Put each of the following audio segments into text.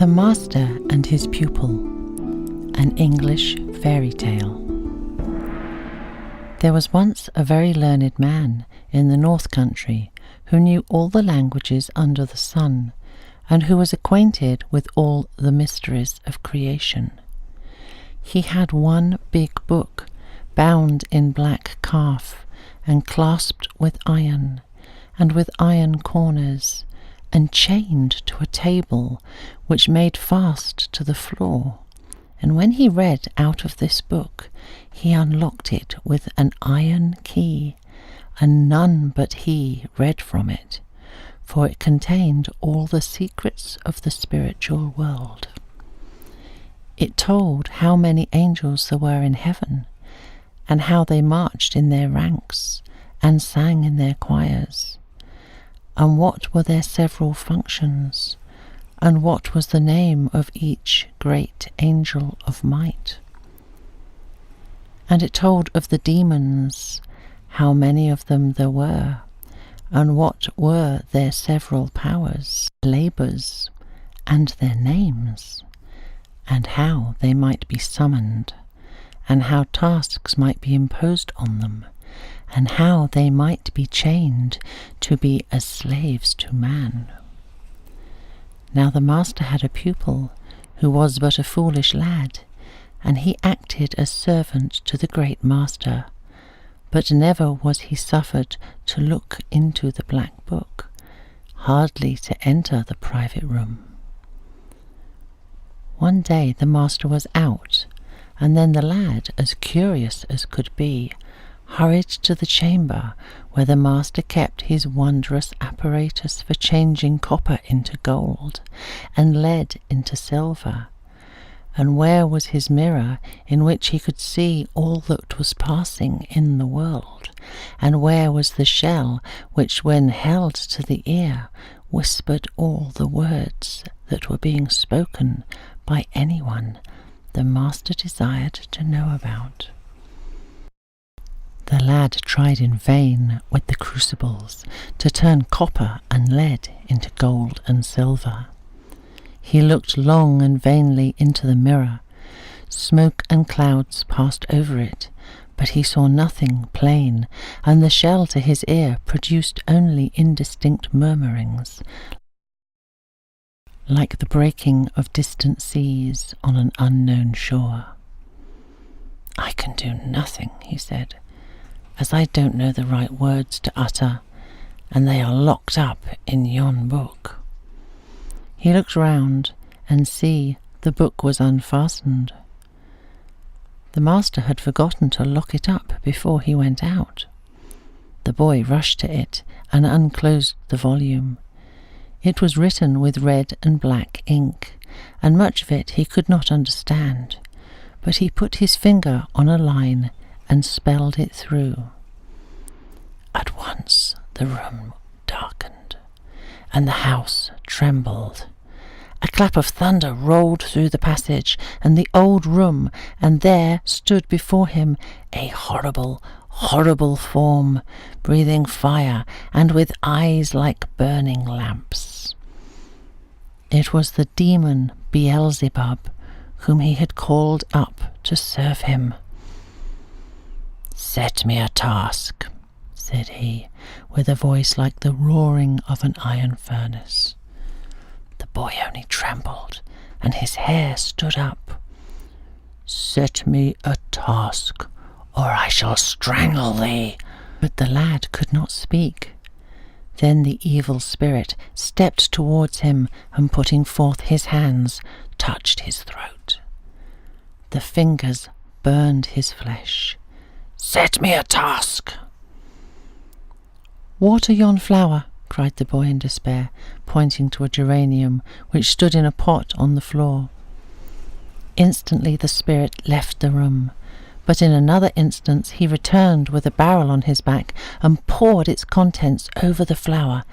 The Master and His Pupil, an English fairy tale. There was once a very learned man in the North Country who knew all the languages under the sun, and who was acquainted with all the mysteries of creation. He had one big book, bound in black calf, and clasped with iron, and with iron corners, and chained to a table which made fast to the floor. And when he read out of this book, he unlocked it with an iron key, and none but he read from it, for it contained all the secrets of the spiritual world. It told how many angels there were in heaven, and how they marched in their ranks and sang in their choirs, and what were their several functions, and what was the name of each great angel of might. And it told of the demons, how many of them there were, and what were their several powers, labours, and their names, and how they might be summoned, and how tasks might be imposed on them, and how they might be chained to be as slaves to man. Now the master had a pupil who was but a foolish lad, and he acted as servant to the great master, but never was he suffered to look into the black book, hardly to enter the private room. One day the master was out, and then the lad, as curious as could be, hurried to the chamber where the master kept his wondrous apparatus for changing copper into gold, and lead into silver, and where was his mirror in which he could see all that was passing in the world, and where was the shell which, when held to the ear, whispered all the words that were being spoken by anyone the master desired to know about. The lad tried in vain with the crucibles to turn copper and lead into gold and silver. He looked long and vainly into the mirror. Smoke and clouds passed over it, but he saw nothing plain, and the shell to his ear produced only indistinct murmurings, like the breaking of distant seas on an unknown shore. "I can do nothing," he said, "as I don't know the right words to utter, and they are locked up in yon book." He looked round, and see, the book was unfastened. The master had forgotten to lock it up before he went out. The boy rushed to it and unclosed the volume. It was written with red and black ink, and much of it he could not understand, but he put his finger on a line and spelled it through. At once the room darkened, and the house trembled. A clap of thunder rolled through the passage and the old room, and there stood before him a horrible, horrible form, breathing fire and with eyes like burning lamps. It was the demon Beelzebub, whom he had called up to serve him. "Set me a task," said he, with a voice like the roaring of an iron furnace. The boy only trembled, and his hair stood up. "Set me a task, or I shall strangle thee." But the lad could not speak. Then the evil spirit stepped towards him, and putting forth his hands, touched his throat. The fingers burned his flesh. "Set me a task." "Water yon flower," cried the boy in despair, pointing to a geranium which stood in a pot on the floor. Instantly the spirit left the room, but in another instant he returned with a barrel on his back and poured its contents over the flower.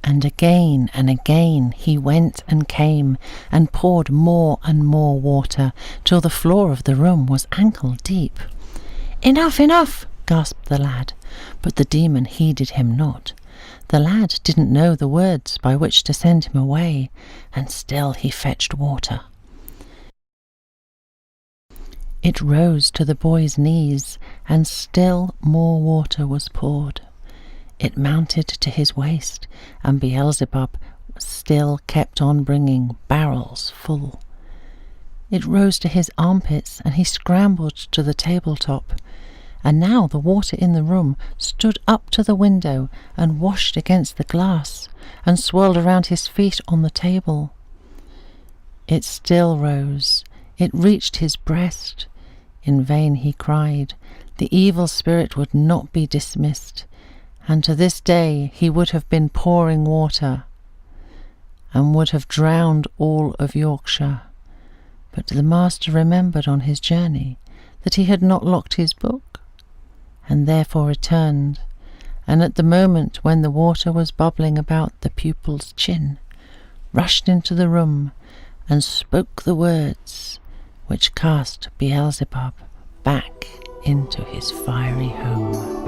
And again he went and came, and poured more and more water, till the floor of the room was ankle deep. "Enough, enough!" gasped the lad, but the demon heeded him not. The lad didn't know the words by which to send him away, and still he fetched water. It rose to the boy's knees, and still more water was poured. It mounted to his waist, and Beelzebub still kept on bringing barrels full. It rose to his armpits, and he scrambled to the tabletop. And now the water in the room stood up to the window and washed against the glass, and swirled around his feet on the table. It still rose. It reached his breast. In vain he cried. The evil spirit would not be dismissed, and to this day he would have been pouring water, and would have drowned all of Yorkshire. But the master remembered on his journey that he had not locked his book, and therefore returned, and at the moment when the water was bubbling about the pupil's chin, rushed into the room and spoke the words which cast Beelzebub back into his fiery home.